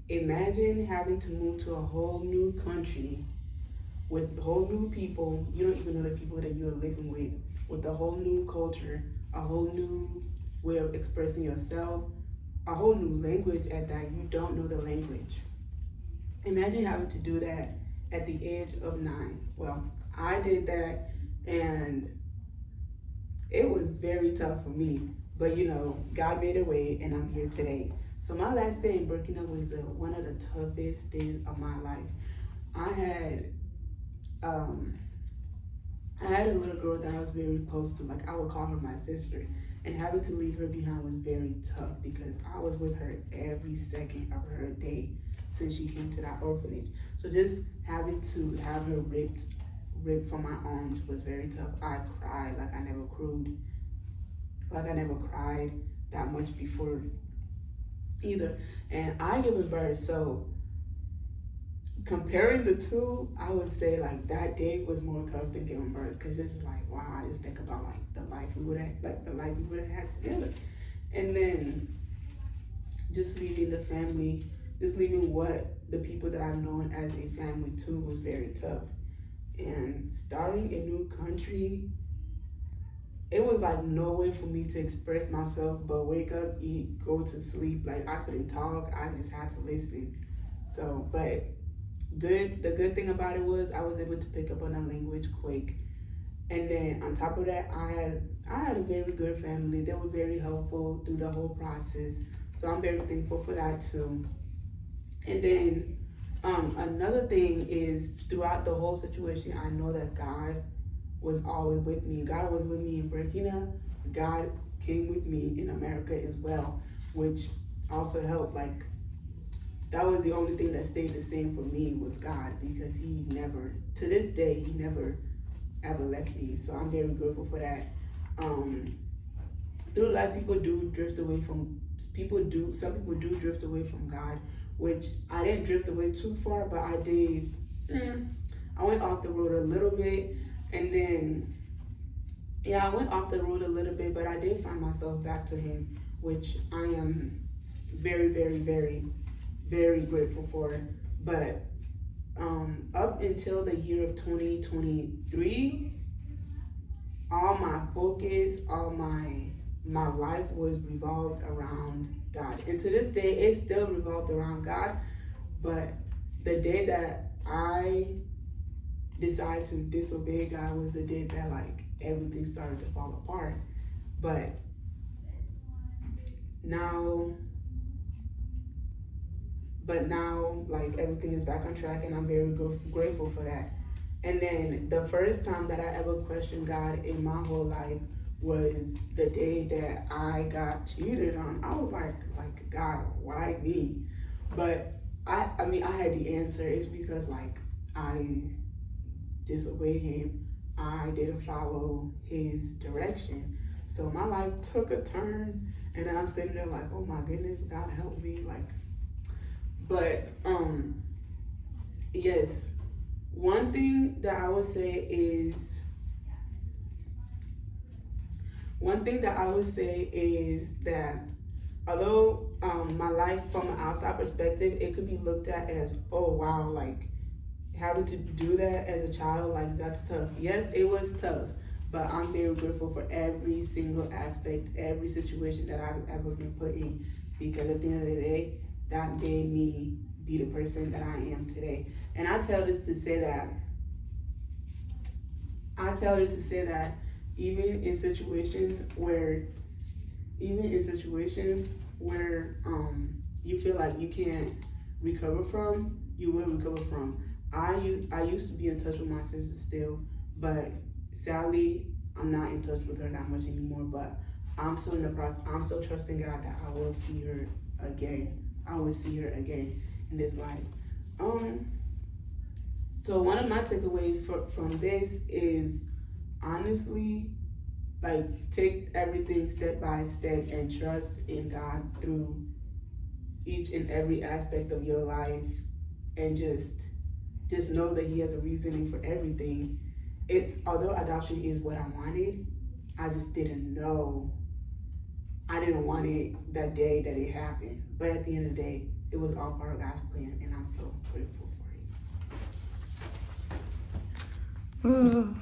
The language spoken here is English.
Imagine having to move to a whole new country with whole new people. You don't even know the people that you're living with a whole new culture, a whole new way of expressing yourself, a whole new language at that. You don't know the language. Imagine having to do that at the age of 9. Well, I did that, and it was very tough for me. But God made a way, and I'm here today. So my last day in Burkina was one of the toughest days of my life. I had um, I had a little girl that I was very close to. Like, I would call her my sister. And having to leave her behind was very tough because I was with her every second of her day since she came to that orphanage. So just having to have her ripped from my arms was very tough. I cried like I never cried, that much before either. And I given birth, so comparing the two, I would say like that day was more tough than giving birth because it's just like, wow, I just think about like the life we would have had together, and then just leaving the family, just leaving what the people that I've known as a family too was very tough, and starting a new country. It was like no way for me to express myself but wake up, eat, go to sleep. Like, I couldn't talk, I just had to listen. So, but the good thing about it was I was able to pick up on a language quick. And then on top of that, I had a very good family. They were very helpful through the whole process. So I'm very thankful for that too. And then another thing is throughout the whole situation, I know that God was always with me. God was with me in Burkina. God came with me in America as well, which also helped. Like, that was the only thing that stayed the same for me was God, because he never, to this day, he never ever left me. So I'm very grateful for that. Through life, some people do drift away from God, which I didn't drift away too far, but I did. I went off the road a little bit, and then, yeah, I went off the road a little bit, but I did find myself back to him, which I am very, very, very, very grateful for. But up until the year of 2023, all my focus, all my life was revolved around God. And to this day, it's still revolved around God. But the day that I decided to disobey God was the day that like everything started to fall apart. But now like everything is back on track, and I'm very grateful for that. And then the first time that I ever questioned God in my whole life was the day that I got cheated on. I was like God, why me? But I mean, I had the answer. It's because like I disobeyed him. I didn't follow his direction. So my life took a turn, and then I'm sitting there like, oh my goodness, God help me. Like, but yes, one thing that I would say is that although my life from an outside perspective, it could be looked at as, oh wow, like having to do that as a child, like that's tough. Yes, it was tough, but I'm very grateful for every single aspect, every situation that I've ever been put in, because at the end of the day, that made me be the person that I am today. And I tell this to say that even in situations where you feel like you can't recover from, you will recover from. I used to be in touch with my sister still, but sadly I'm not in touch with her that much anymore. But I'm still in the process. I'm still trusting God that I will see her again. I will see her again in this life. So one of my takeaways from this is, honestly, like, take everything step by step and trust in God through each and every aspect of your life, and just know that he has a reasoning for everything. Although adoption is what I wanted, I just didn't know. I didn't want it that day that it happened. But at the end of the day, it was all part of God's plan, and I'm so grateful for it.